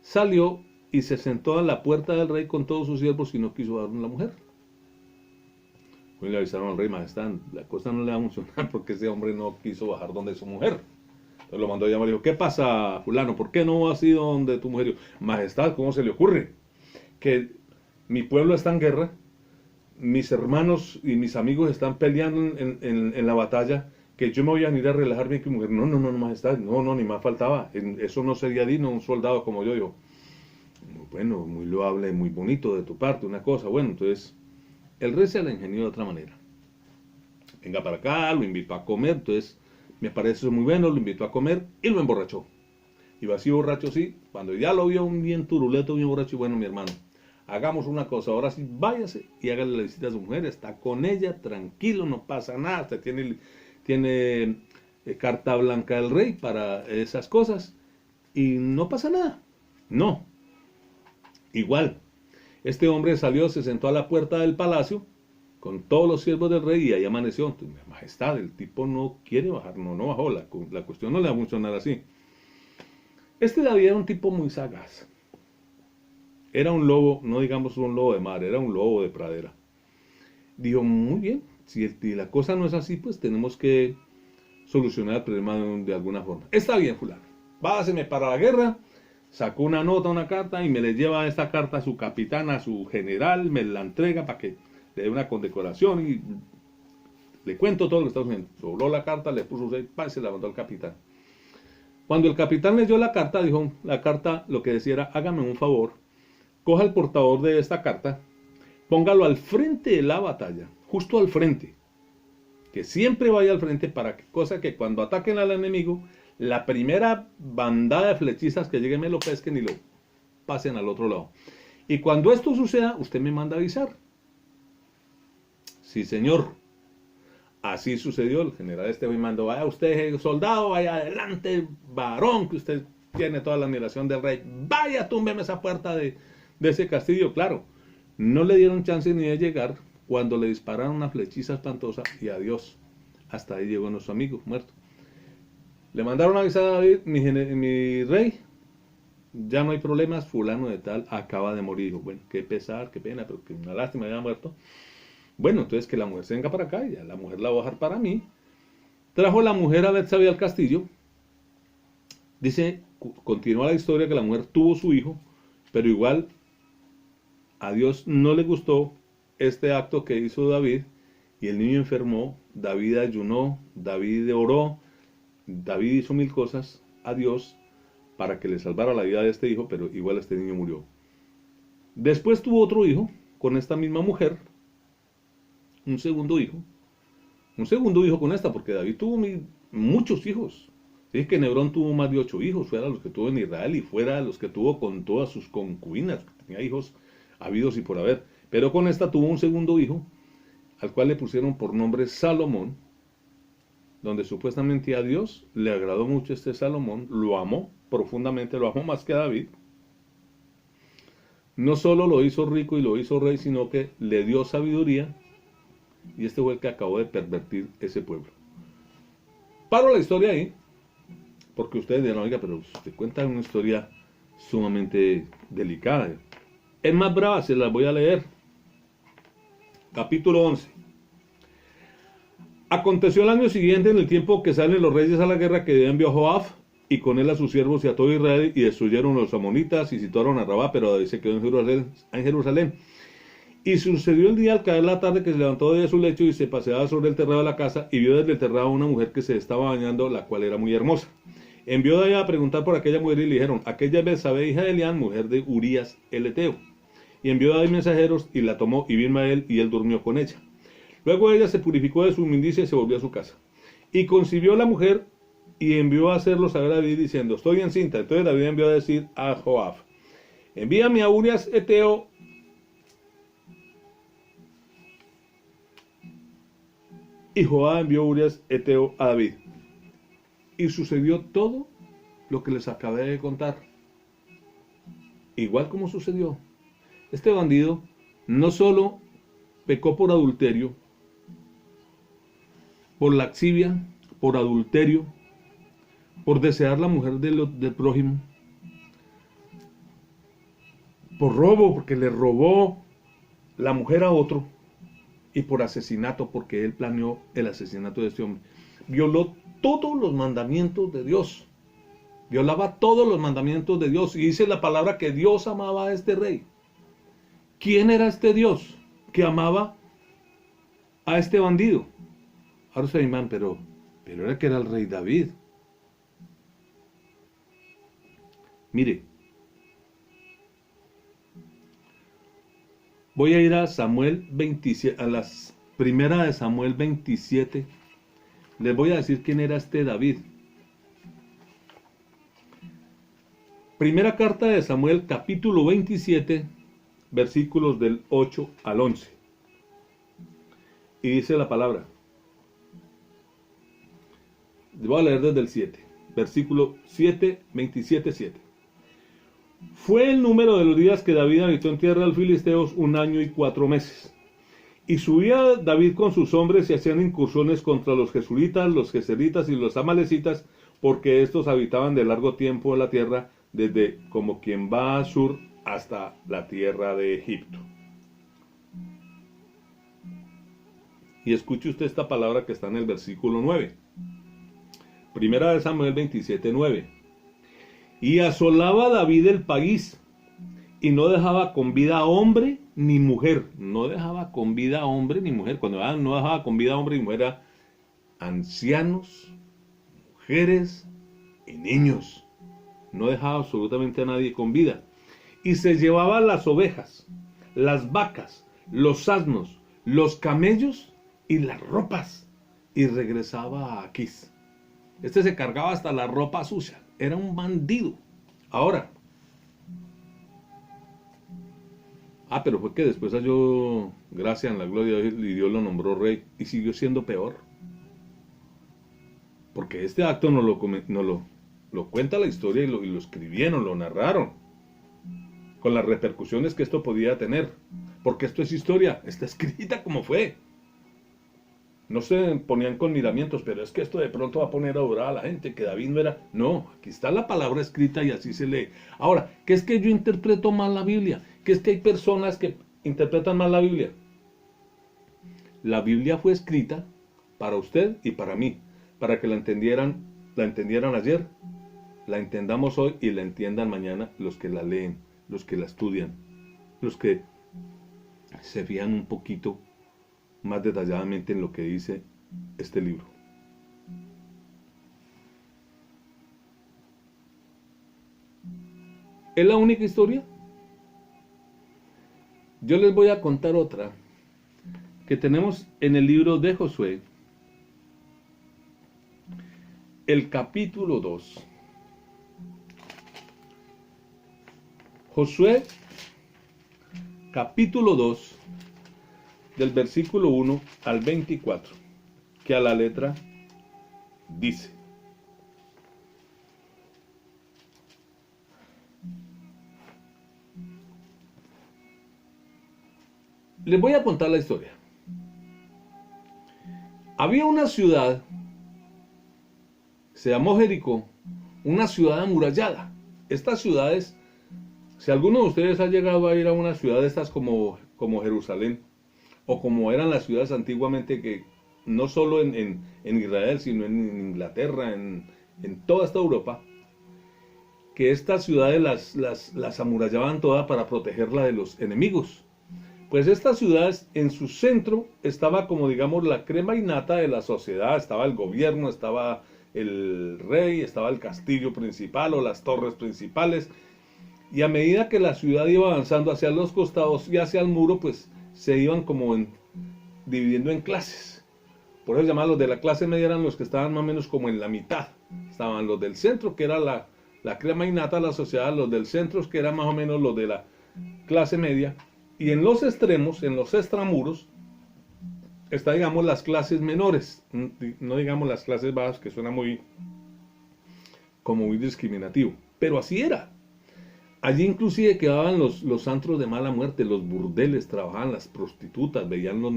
salió y se sentó a la puerta del rey con todos sus siervos y no quiso darle a la mujer. Hoy le avisaron al rey: majestad, la cosa no le va a funcionar porque ese hombre no quiso bajar donde su mujer. Entonces lo mandó a llamar y dijo: ¿qué pasa, fulano? ¿Por qué no has ido donde tu mujer? Y dijo: majestad, ¿cómo se le ocurre? Que mi pueblo está en guerra, mis hermanos y mis amigos están peleando en la batalla, que yo me voy a ir a relajarme con mi mujer. No, no, no, majestad, no, no, ni más faltaba. Eso no sería digno un soldado como yo. Digo, bueno, muy loable, muy bonito de tu parte, una cosa. Bueno, entonces, el rey se la ingenió de otra manera. Venga para acá, lo invitó a comer, entonces, me parece eso muy bueno, lo invitó a comer y lo emborrachó. Iba así borracho, sí, cuando ya lo vio un bien turuleto, bien borracho, y bueno, mi hermano, hagamos una cosa, ahora sí, váyase y hágale la visita a su mujer, está con ella, tranquilo, no pasa nada, usted tiene carta blanca del rey para esas cosas, y no pasa nada. No, igual, este hombre salió, se sentó a la puerta del palacio, con todos los siervos del rey, y ahí amaneció. Entonces, majestad, el tipo no quiere bajar, no bajó, la cuestión no le va a funcionar así. Este David era un tipo muy sagaz. Era un lobo, no digamos un lobo de mar, era un lobo de pradera. Dijo, muy bien, si la cosa no es así, pues tenemos que solucionar el problema de alguna forma. Está bien, fulano, váyaseme para la guerra. Sacó una nota, una carta, y me le lleva esta carta a su capitán, a su general, me la entrega para que le dé una condecoración, y le cuento todo lo que está haciendo. Dobló la carta, le puso seis y se la mandó al capitán. Cuando el capitán leyó la carta, dijo, la carta lo que decía era, hágame un favor, coja el portador de esta carta, póngalo al frente de la batalla, justo al frente, que siempre vaya al frente, para que, cosa que cuando ataquen al enemigo, la primera bandada de flechizas que llegue me lo pesquen y lo pasen al otro lado. Y cuando esto suceda, usted me manda a avisar. Sí, señor. Así sucedió. El general Esteban mandó, vaya usted, soldado, vaya adelante, varón, que usted tiene toda la admiración del rey. Vaya, túmbeme esa puerta de ese castillo. Claro, no le dieron chance ni de llegar cuando le dispararon una flechiza espantosa y adiós. Hasta ahí llegó nuestro amigo muerto. Le mandaron a avisar a David, mi rey, ya no hay problemas, fulano de tal acaba de morir. Dijo, bueno, qué pesar, qué pena, pero que una lástima haya muerto. Bueno, entonces que la mujer se venga para acá, y ya la mujer la va a dejar para mí. Trajo la mujer a Betsabé al castillo. Dice, continúa la historia, que la mujer tuvo su hijo, pero igual a Dios no le gustó este acto que hizo David, y el niño enfermó. David ayunó, David oró, David hizo mil cosas a Dios para que le salvara la vida de este hijo, pero igual este niño murió. Después tuvo otro hijo con esta misma mujer, un segundo hijo con esta, porque David tuvo muchos hijos. Dice que Nebrón tuvo más de 8 hijos, fuera los que tuvo en Israel y fuera los que tuvo con todas sus concubinas, tenía hijos habidos y por haber. Pero con esta tuvo un segundo hijo, al cual le pusieron por nombre Salomón, donde supuestamente a Dios le agradó mucho este Salomón, lo amó profundamente, lo amó más que a David. No solo lo hizo rico y lo hizo rey, sino que le dio sabiduría, y este fue el que acabó de pervertir ese pueblo. Paro la historia ahí, porque ustedes dirán, oiga, pero usted cuenta una historia sumamente delicada. Es más brava, se las voy a leer. Capítulo 11. Aconteció el año siguiente, en el tiempo que salen los reyes a la guerra, que envió a Joab, y con él a sus siervos y a todo Israel, y destruyeron a los amonitas y situaron a Rabá, pero David se quedó en Jerusalén. Y sucedió el día al caer la tarde, que se levantó de su lecho y se paseaba sobre el terrado de la casa, y vio desde el terrado a una mujer que se estaba bañando, la cual era muy hermosa. Envió David a preguntar por aquella mujer, y le dijeron, aquella es Betsabé, hija de Elián, mujer de Urías el Eteo. Y envió David mensajeros, y la tomó, y vino a él, y él durmió con ella. Luego ella se purificó de su inmundicia y se volvió a su casa. Y concibió la mujer, y envió a hacerlo saber a David, diciendo, estoy encinta. Entonces David envió a decir a Joab, envíame a Urías Eteo. Y Joab envió a Urías Eteo a David. Y sucedió todo lo que les acabé de contar. Igual como sucedió. Este bandido no solo pecó por adulterio, por laxivia, por adulterio, por desear la mujer del prójimo, por robo, porque le robó la mujer a otro, y por asesinato, porque él planeó el asesinato de este hombre. Violó todos los mandamientos de Dios. Violaba todos los mandamientos de Dios. Y dice la palabra que Dios amaba a este rey. ¿Quién era este Dios que amaba a este bandido? Ahora se man, pero pero era que era el rey David. Mire, voy a ir a Samuel 27, a las primera de Samuel 27. Les voy a decir quién era este David. Primera carta de Samuel, capítulo 27, versículos del 8 al 11. Y dice la palabra. Voy a leer desde el 7. Versículo 7, 27, 7. Fue el número de los días que David habitó en tierra de los filisteos 1 año y 4 meses. Y subía David con sus hombres y hacían incursiones contra los jesuritas, los geseritas y los amalecitas, porque estos habitaban de largo tiempo en la tierra, desde como quien va a sur hasta la tierra de Egipto. Y escuche usted esta palabra que está en el versículo 9. Primera de Samuel 27, 9. Y asolaba David el país, y no dejaba con vida a hombre ni mujer. No dejaba con vida a hombre ni mujer. Cuando no dejaba con vida a hombre ni mujer, era ancianos, mujeres y niños. No dejaba absolutamente a nadie con vida. Y se llevaba las ovejas, las vacas, los asnos, los camellos y las ropas. Y regresaba a Aquís. Este se cargaba hasta la ropa sucia. Era un bandido. Ahora. Pero fue que después halló gracia en la gloria de Dios y Dios lo nombró rey. Y siguió siendo peor. Porque este acto no lo cuenta la historia y lo escribieron, lo narraron. Con las repercusiones que esto podía tener. Porque esto es historia. Está escrita como fue. No se ponían con miramientos, pero es que esto de pronto va a poner a orar a la gente, que David no era. No, aquí está la palabra escrita y así se lee. Ahora, ¿qué es que yo interpreto mal la Biblia? ¿Qué es que hay personas que interpretan mal la Biblia? La Biblia fue escrita para usted y para mí, para que la entendieran ayer, la entendamos hoy y la entiendan mañana los que la leen, los que la estudian, los que se fijan un poquito más detalladamente en lo que dice este libro. ¿Es la única historia? Yo les voy a contar otra que tenemos en el libro de Josué, el capítulo 2. Josué, capítulo 2, del versículo 1 al 24, que a la letra dice: les voy a contar la historia. Había una ciudad, se llamó Jericó, una ciudad amurallada. Estas ciudades, si alguno de ustedes ha llegado a ir a una ciudad de estas como Jerusalén, o como eran las ciudades antiguamente, que no solo en Israel, sino en Inglaterra, en toda esta Europa, que estas ciudades las amurallaban todas para protegerla de los enemigos. Pues estas ciudades, en su centro, estaba como digamos la crema innata de la sociedad, estaba el gobierno, estaba el rey, estaba el castillo principal o las torres principales, y a medida que la ciudad iba avanzando hacia los costados y hacia el muro, pues se iban como dividiendo en clases. Por eso llamaban los de la clase media, eran los que estaban más o menos como en la mitad. Estaban los del centro, que era la crema innata de la sociedad, los del centro, que eran más o menos los de la clase media, y en los extremos, en los extramuros, está digamos las clases menores, no digamos las clases bajas, que suena muy discriminativo, pero así era. Allí inclusive quedaban los antros de mala muerte, los burdeles, trabajaban las prostitutas, vivían los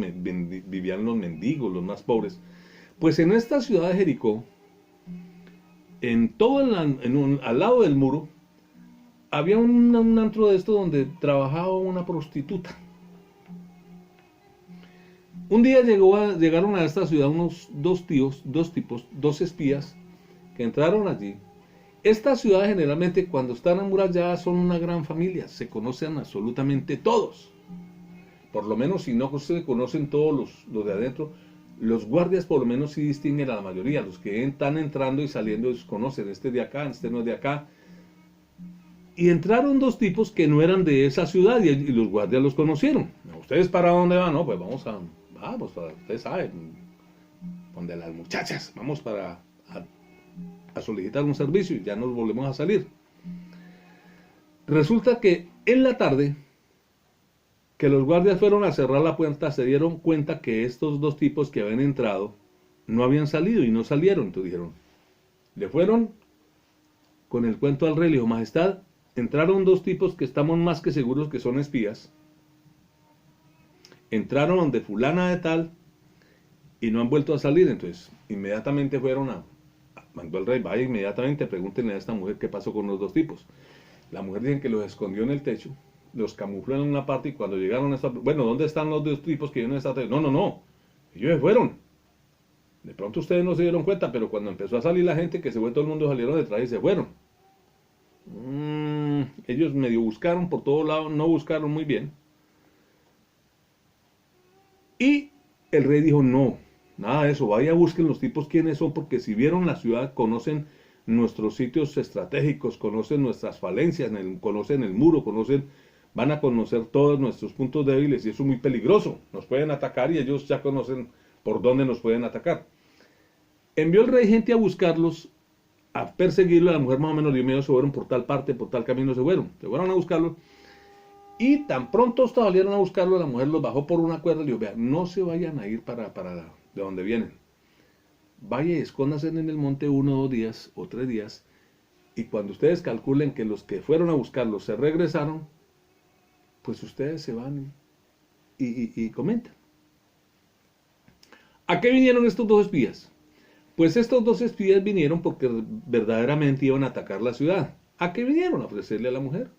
mendigos, los más pobres. Pues en esta ciudad de Jericó, al lado del muro, había un antro de esto donde trabajaba una prostituta. Un día llegaron a esta ciudad dos espías que entraron allí. Estas ciudades generalmente cuando están amuralladas son una gran familia, se conocen absolutamente todos. Por lo menos si no se conocen todos los de adentro, Los guardias por lo menos sí distinguen a la mayoría. Los que están entrando y saliendo ellos conocen, este es de acá, este no es de acá. Y entraron dos tipos que no eran de esa ciudad y los guardias los conocieron. ¿Ustedes para dónde van? No, pues vamos para, ustedes saben, donde las muchachas, vamos a solicitar un servicio y ya nos volvemos a salir. Resulta que en la tarde, que los guardias fueron a cerrar la puerta, se dieron cuenta que estos dos tipos que habían entrado no habían salido y no salieron. Entonces dijeron, le fueron con el cuento al rey, le dijo, Majestad, entraron dos tipos que estamos más que seguros que son espías. Entraron donde fulana de tal y no han vuelto a salir. Entonces inmediatamente mandó el rey, vaya inmediatamente, pregúntenle a esta mujer qué pasó con los dos tipos. La mujer dicen que los escondió en el techo, los camufló en una parte y cuando llegaron a esta... Bueno, ¿dónde están los dos tipos que vienen a esta techo? No, ellos se fueron. De pronto ustedes no se dieron cuenta, pero cuando empezó a salir la gente, que se fue todo el mundo, salieron detrás y se fueron. Ellos medio buscaron por todos lados, no buscaron muy bien. Y el rey dijo, no, nada de eso, vaya busquen los tipos quiénes son, porque si vieron la ciudad, conocen nuestros sitios estratégicos, conocen nuestras falencias, conocen el muro, van a conocer todos nuestros puntos débiles y eso es muy peligroso. Nos pueden atacar y ellos ya conocen por dónde nos pueden atacar. Envió el rey gente a buscarlos, a perseguirlo. La mujer más o menos dio miedo, se fueron por tal parte, por tal camino se fueron a buscarlo. Y tan pronto salieron a buscarlo, la mujer los bajó por una cuerda y le dijo, vean, no se vayan a ir para de donde vienen. Vaya y escóndanse en el monte 1, 2 días o 3 días. Y cuando ustedes calculen que los que fueron a buscarlos se regresaron, pues ustedes se van y comentan. ¿A qué vinieron estos dos espías? Pues estos dos espías vinieron porque verdaderamente iban a atacar la ciudad. ¿A qué vinieron? A ofrecerle a la mujer.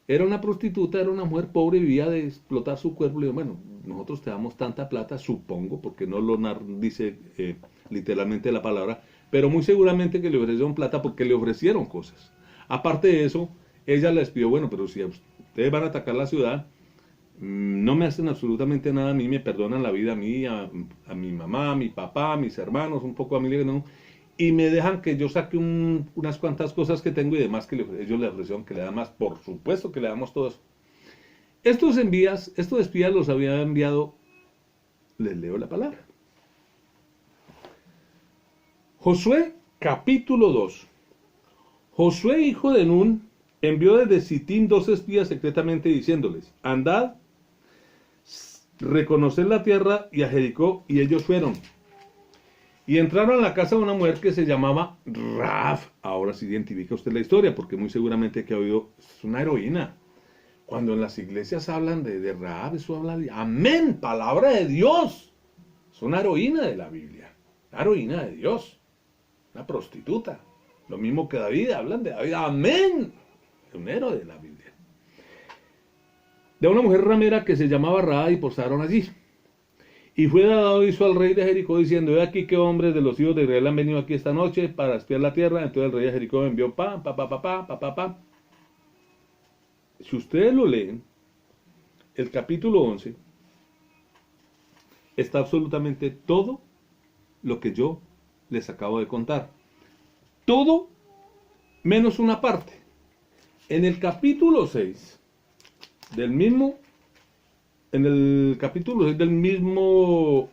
Era una prostituta, era una mujer pobre, vivía de explotar su cuerpo. Le digo, bueno, nosotros te damos tanta plata, supongo, porque no lo dice literalmente la palabra, pero muy seguramente que le ofrecieron plata porque le ofrecieron cosas. Aparte de eso, ella les pidió, bueno, pero si ustedes van a atacar la ciudad, no me hacen absolutamente nada a mí, me perdonan la vida a mí, a mi mamá, a mi papá, a mis hermanos, un poco a mí, ¿no? Y me dejan que yo saque unas cuantas cosas que tengo y demás que ellos le ofrecieron que le dan más. Por supuesto que le damos todo eso. Estos espías los había enviado, les leo la palabra. Josué, capítulo 2. Josué, hijo de Nun, envió desde Sitín 2 espías secretamente diciéndoles, andad, reconoced la tierra y a Jericó, y ellos fueron. Y entraron a la casa de una mujer que se llamaba Rahab. Ahora sí identifica usted la historia, porque muy seguramente que ha oído, es una heroína. Cuando en las iglesias hablan de Rahab, eso habla de, amén, palabra de Dios. Es una heroína de la Biblia, una heroína de Dios, una prostituta. Lo mismo que David, hablan de David, amén, un héroe de la Biblia. De una mujer ramera que se llamaba Rahab y posaron allí. Y fue dado aviso al rey de Jericó diciendo, he aquí que hombres de los hijos de Israel han venido aquí esta noche para espiar la tierra. Entonces el rey de Jericó envió pa. Si ustedes lo leen, el capítulo 11, está absolutamente todo lo que yo les acabo de contar. Todo menos una parte. En el capítulo 6 del mismo... En el capítulo 6 del mismo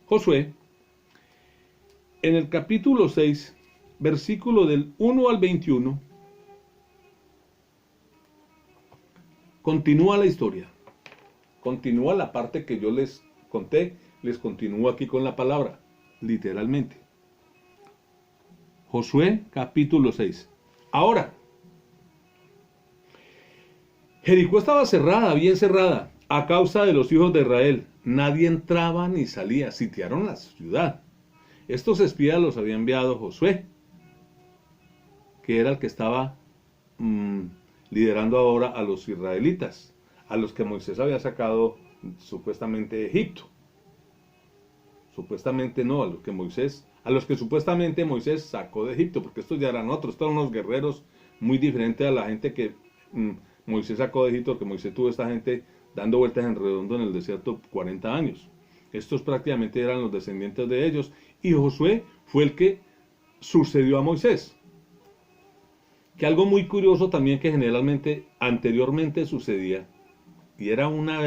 Josué, en el capítulo 6, versículo del 1 al 21, continúa la historia. Continúa la parte que yo les conté, les continúo aquí con la palabra, literalmente. Josué, capítulo 6. Ahora, Jericó estaba cerrada, bien cerrada, a causa de los hijos de Israel. Nadie entraba ni salía, sitiaron la ciudad. Estos espías los había enviado Josué, que era el que estaba liderando ahora a los israelitas, a los que Moisés había sacado supuestamente de Egipto. Supuestamente no, a los que supuestamente Moisés sacó de Egipto, porque estos ya eran otros, estos eran unos guerreros muy diferentes a la gente que Moisés sacó de Egipto, que Moisés tuvo esta gente dando vueltas en redondo en el desierto 40 años. Estos prácticamente eran los descendientes de ellos. Y Josué fue el que sucedió a Moisés. Que algo muy curioso también que generalmente anteriormente sucedía, y era una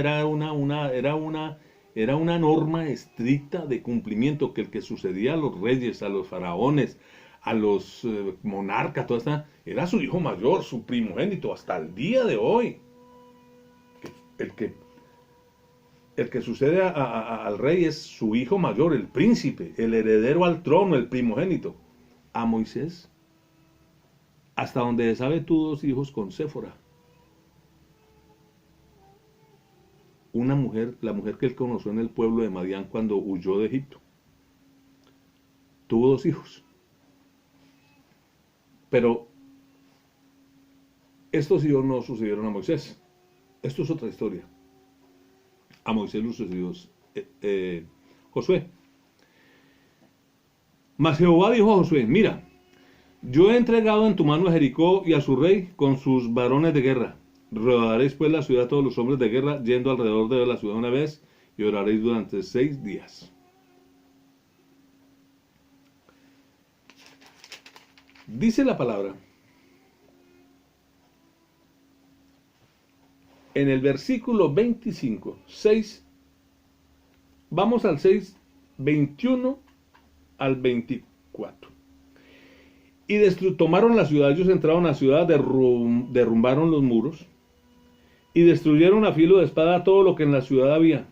norma estricta de cumplimiento, que el que sucedía a los reyes, a los faraones, a los monarcas, toda esta, era su hijo mayor, su primogénito, hasta el día de hoy. El que sucede al rey es su hijo mayor, el príncipe, el heredero al trono, el primogénito. A Moisés, hasta donde sabe, tuvo 2 hijos con Séfora. Una mujer, la mujer que él conoció en el pueblo de Madián cuando huyó de Egipto. Tuvo 2 hijos. Pero estos hijos no sucedieron a Moisés. Esto es otra historia. A Moisés le sucedió Josué. Mas Jehová dijo a Josué: mira, yo he entregado en tu mano a Jericó y a su rey con sus varones de guerra. Rodearéis pues la ciudad todos los hombres de guerra, yendo alrededor de la ciudad una vez, y oraréis durante 6 días. Dice la palabra en el versículo 25, 6, vamos al 6, 21 al 24. Y tomaron la ciudad, ellos entraron a la ciudad, derrumbaron los muros, y destruyeron a filo de espada todo lo que en la ciudad había,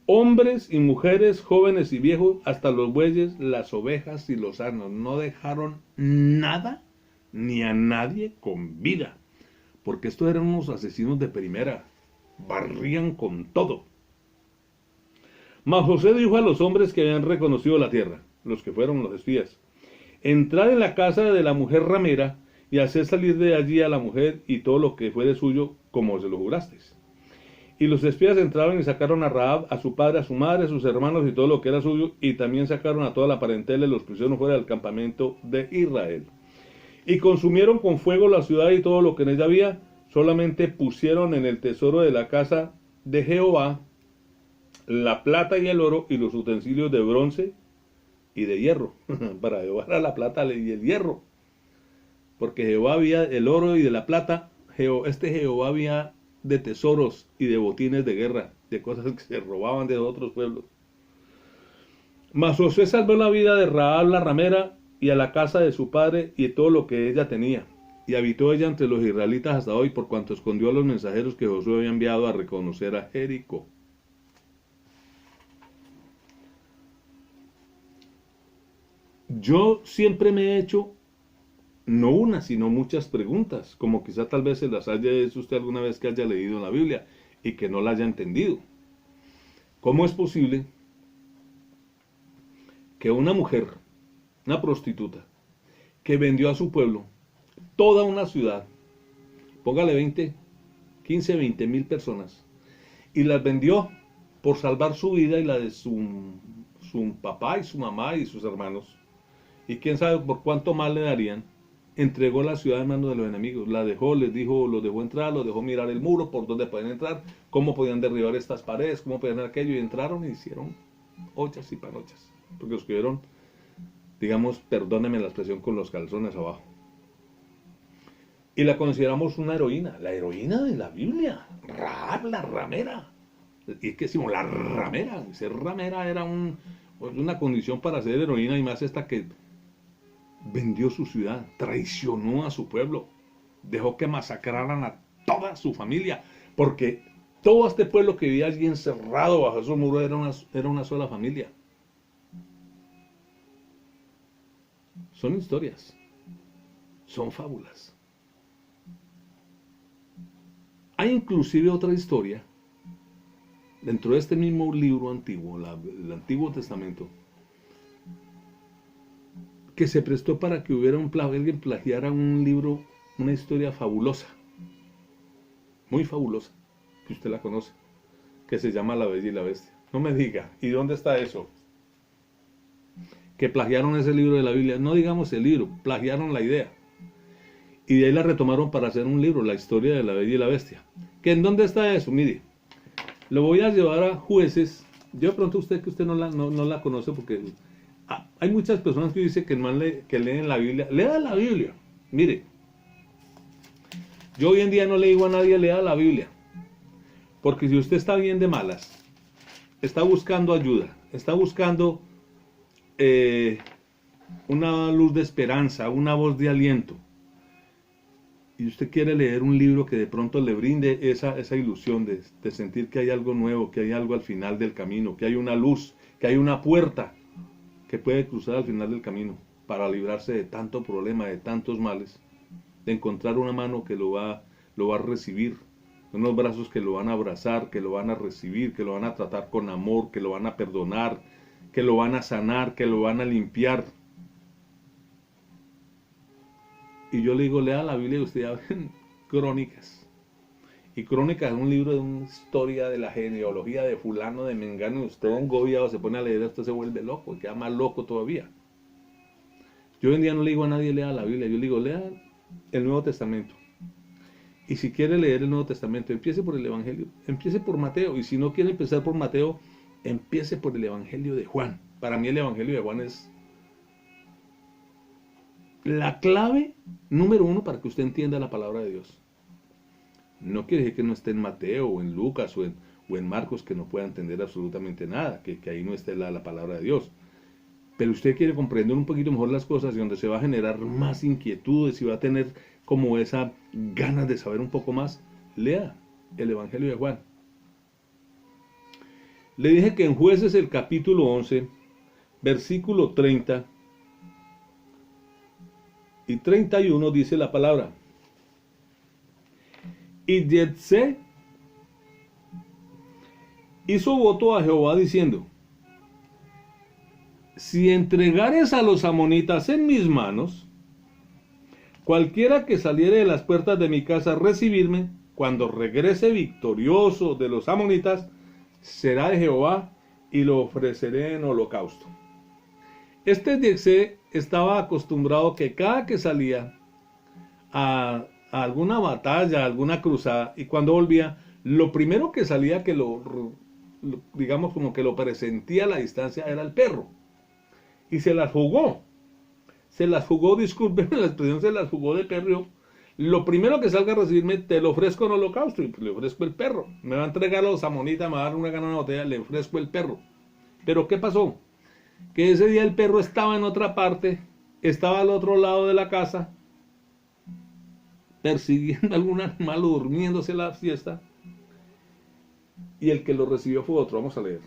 hombres y mujeres, jóvenes y viejos, hasta los bueyes, las ovejas y los asnos. No dejaron nada ni a nadie con vida, porque estos eran unos asesinos de primera, barrían con todo. Mas José dijo a los hombres que habían reconocido la tierra, los que fueron los espías: entrad en la casa de la mujer ramera, y haced salir de allí a la mujer y todo lo que fue de suyo, como se lo jurasteis. Y los espías entraron y sacaron a Rahab, a su padre, a su madre, a sus hermanos y todo lo que era suyo, y también sacaron a toda la parentela y los pusieron fuera del campamento de Israel. Y consumieron con fuego la ciudad y todo lo que en ella había, solamente pusieron en el tesoro de la casa de Jehová la plata y el oro y los utensilios de bronce y de hierro. Para Jehová era la plata y el hierro, porque Jehová había el oro y de la plata. Jehová había de tesoros y de botines de guerra, de cosas que se robaban de otros pueblos. Mas Josué salvó la vida de Rahab la ramera y a la casa de su padre y todo lo que ella tenía. Y habitó ella entre los israelitas hasta hoy, por cuanto escondió a los mensajeros que Josué había enviado a reconocer a Jericó. Yo siempre me he hecho, no una, sino muchas preguntas, como quizá tal vez se las haya hecho usted alguna vez que haya leído en la Biblia y que no la haya entendido. ¿Cómo es posible que una mujer, una prostituta, que vendió a su pueblo toda una ciudad, póngale 15, 20 mil personas, y las vendió por salvar su vida y la de su papá y su mamá y sus hermanos, y quién sabe por cuánto más le darían, entregó la ciudad en manos de los enemigos, la dejó, los dejó entrar, los dejó mirar el muro, por dónde pueden entrar, cómo podían derribar estas paredes, cómo podían hacer aquello, y entraron y hicieron ollas y panochas, porque los estuvieron, digamos, perdónenme la expresión, con los calzones abajo. Y la consideramos una heroína, la heroína de la Biblia, Rahab la ramera. Y es que decimos, la ramera, ser ramera era una condición para ser heroína, y más esta que vendió su ciudad, traicionó a su pueblo, dejó que masacraran a toda su familia, porque todo este pueblo que vivía allí encerrado bajo esos muros era una sola familia. Son historias, son fábulas. Hay inclusive otra historia dentro de este mismo libro antiguo, el Antiguo Testamento, que se prestó para que hubiera alguien plagiara un libro, una historia fabulosa, muy fabulosa, que usted la conoce, que se llama La Bella y la Bestia. No me diga, ¿y dónde está eso? Que plagiaron ese libro de la Biblia. No digamos el libro, plagiaron la idea. Y de ahí la retomaron para hacer un libro, la historia de La Bella y la Bestia. ¿Que en dónde está eso? Mire, lo voy a llevar a Jueces Yo de pronto usted que usted no la conoce porque hay muchas personas que dicen que, que leen la Biblia. Lea la Biblia. Mire, yo hoy en día no le digo a nadie lea la Biblia. Porque si usted está bien de malas, está buscando ayuda, está buscando una luz de esperanza, una voz de aliento, y usted quiere leer un libro que de pronto le brinde esa ilusión de sentir que hay algo nuevo, que hay algo al final del camino, que hay una luz, que hay una puerta que puede cruzar al final del camino para librarse de tanto problema, de tantos males, de encontrar una mano que lo va a recibir, unos brazos que lo van a abrazar, que lo van a recibir, que lo van a tratar con amor, que lo van a perdonar, que lo van a sanar, que lo van a limpiar. Y yo le digo, lea la Biblia y usted ya ven Crónicas. Y Crónicas es un libro de una historia de la genealogía de fulano, de mengano, y usted engobiado se pone a leer, usted se vuelve loco, y queda más loco todavía. Yo hoy en día no le digo a nadie lea la Biblia, yo le digo, lea el Nuevo Testamento. Y si quiere leer el Nuevo Testamento, empiece por el Evangelio, empiece por Mateo. Y si no quiere empezar por Mateo, empiece por el Evangelio de Juan. Para mí el Evangelio de Juan es la clave número uno para que usted entienda la palabra de Dios. No quiere decir que no esté en Mateo o en Lucas o en Marcos, que no pueda entender absolutamente nada, que ahí no esté la palabra de Dios. Pero usted quiere comprender un poquito mejor las cosas y donde se va a generar más inquietudes y va a tener como esa ganas de saber un poco más, lea el Evangelio de Juan. Le dije que en Jueces el capítulo 11, versículo 30 y 31 dice la palabra: y Jetsé hizo voto a Jehová diciendo: si entregares a los amonitas en mis manos, cualquiera que saliere de las puertas de mi casa a recibirme, cuando regrese victorioso de los amonitas, será de Jehová y lo ofreceré en holocausto. Este Jetsé estaba acostumbrado que cada que salía a alguna batalla, a alguna cruzada, y cuando volvía, lo primero que salía que digamos como que lo presentía a la distancia era el perro. Y se las jugó, discúlpenme la expresión, se las jugó de perro. Lo primero que salga a recibirme, te lo ofrezco en holocausto, y le ofrezco el perro. Me va a entregar a los amonitas, me va a dar una gana una botella, le ofrezco el perro. Pero ¿qué pasó? Que ese día el perro estaba en otra parte, estaba al otro lado de la casa, persiguiendo a algún animal o durmiéndose la siesta, y el que lo recibió fue otro. Vamos a leer.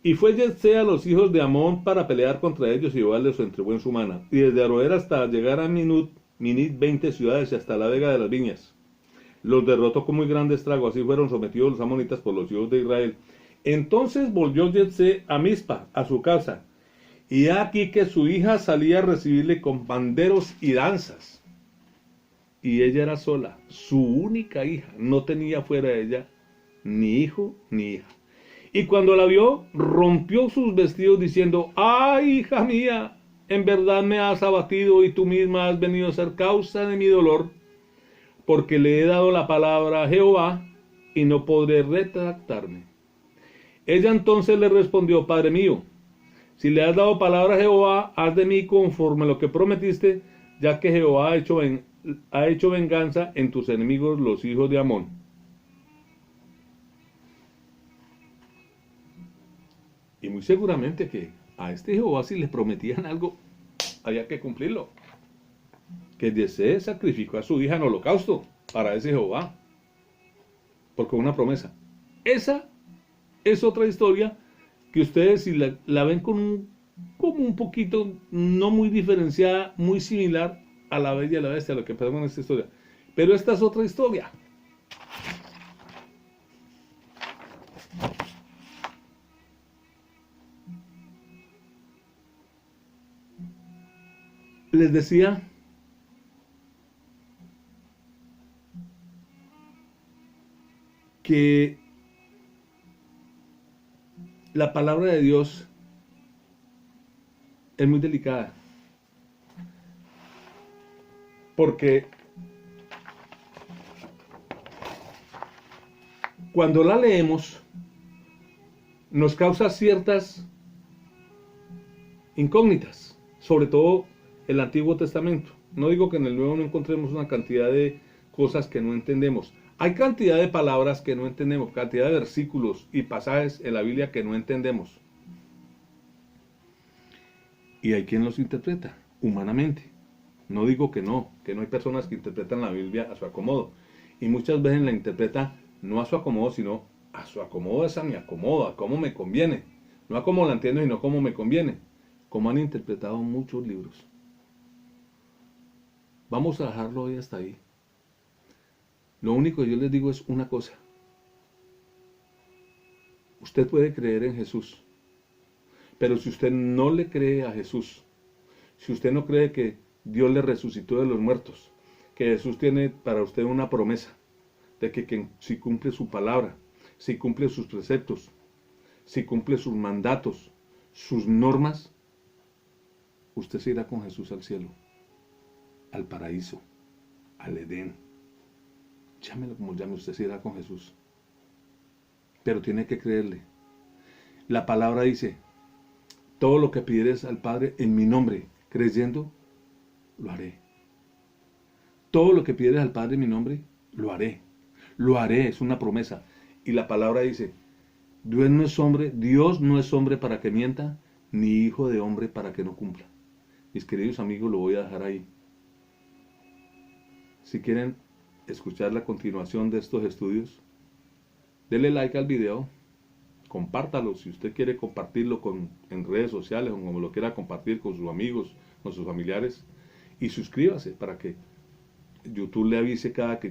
Y fue Jetsé a los hijos de Amón para pelear contra ellos y llevarles su entregó en su mano. Y desde Aroer hasta llegar a Minit 20 ciudades y hasta la vega de las viñas. Los derrotó con muy grande estrago, así fueron sometidos los amonitas por los hijos de Israel. Entonces volvió Jetsé a Mizpa, a su casa, y aquí que su hija salía a recibirle con panderos y danzas. Y ella era sola, su única hija, no tenía fuera de ella ni hijo ni hija. Y cuando la vio, rompió sus vestidos diciendo: ¡ay, hija mía! En verdad me has abatido y tú misma has venido a ser causa de mi dolor, porque le he dado la palabra a Jehová y no podré retractarme. Ella entonces le respondió: Padre mío, si le has dado palabra a Jehová, haz de mí conforme a lo que prometiste, ya que Jehová ha hecho venganza en tus enemigos, los hijos de Amón. Y muy seguramente que a este Jehová, si le prometían algo, había que cumplirlo. Que Jetsé sacrificó a su hija en holocausto para ese Jehová, porque una promesa. Esa es otra historia que ustedes, si la ven como un poquito, no muy diferenciada, muy similar a la Bella y la Bestia, a lo que pasó en esta historia. Pero esta es otra historia. Les decía que la palabra de Dios es muy delicada, porque cuando la leemos, nos causa ciertas incógnitas, sobre todo el Antiguo Testamento. No digo que en el Nuevo no encontremos una cantidad de cosas que no entendemos. Hay cantidad de palabras que no entendemos, cantidad de versículos y pasajes en la Biblia que no entendemos. Y hay quien los interpreta humanamente. No digo que no hay personas que interpretan la Biblia a su acomodo. Y muchas veces la interpreta no a su acomodo, sino a su acomodo, es a mi acomodo, a cómo me conviene. No a cómo la entiendo, sino a cómo me conviene. Como han interpretado muchos libros. Vamos a dejarlo hoy hasta ahí. Lo único que yo les digo es una cosa. Usted puede creer en Jesús. Pero si usted no le cree a Jesús, si usted no cree que Dios le resucitó de los muertos, que Jesús tiene para usted una promesa, de que si cumple su palabra, si cumple sus preceptos, si cumple sus mandatos, sus normas, usted se irá con Jesús al cielo, al paraíso, al Edén. Llámelo como llame, usted se irá con Jesús. Pero tiene que creerle. La palabra dice, todo lo que pidieres al Padre en mi nombre, creyendo, lo haré. Todo lo que pidieres al Padre en mi nombre, lo haré. Lo haré, es una promesa. Y la palabra dice, Dios no es hombre para que mienta, ni hijo de hombre para que no cumpla. Mis queridos amigos, lo voy a dejar ahí. Si quieren escuchar la continuación de estos estudios, denle like al video, compártalo si usted quiere compartirlo en redes sociales o como lo quiera compartir con sus amigos, con sus familiares, y suscríbase para que YouTube le avise cada que